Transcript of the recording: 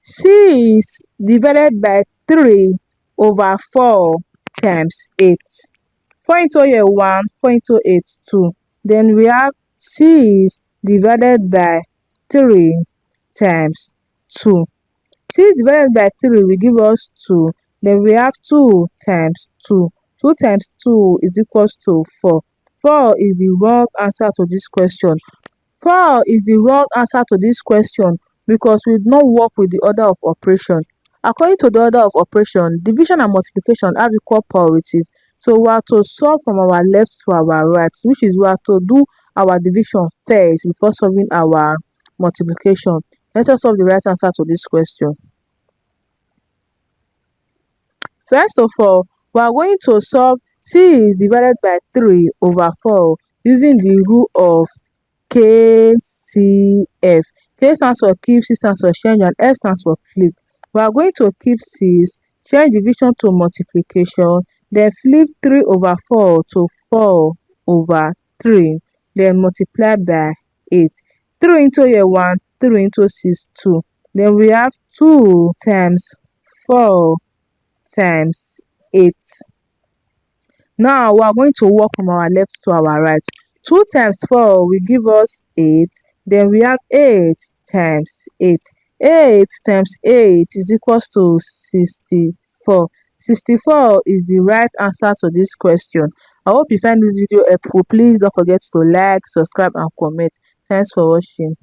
6 divided by 3 over 4 times 8. 4 into here 1, 4 into 8 2. Then we have 6 divided by 3 times 2. 6 divided by 3 will give us 2. Then we have 2 times 2. 2 times 2 is equals to 4. 4 is the wrong answer to this question. 4 is the wrong answer to this question because we did not work with the order of operation. According to the order of operation, division and multiplication have equal priorities. So we are to solve from our left to our right, which is we are to do our division first before solving our multiplication. Let us solve the right answer to this question. First of all, we are going to solve 6 divided by 3 over 4 using the rule of KCF. K stands for keep, C stands for change, and F stands for flip. We are going to keep 6, change division to multiplication, then flip 3 over 4 to 4 over 3, then multiply by 8. 3 into here 1, 3 into 6, 2. Then we have 2 times 4 times 8. Now we are going to work from our left to our right. 2 times 4 will give us 8. Then we have 8 times 8. 8 times 8 is equals to 64. 64 is the right answer to this question. I hope you find this video helpful. Please don't forget to like, subscribe, and comment. Thanks for watching.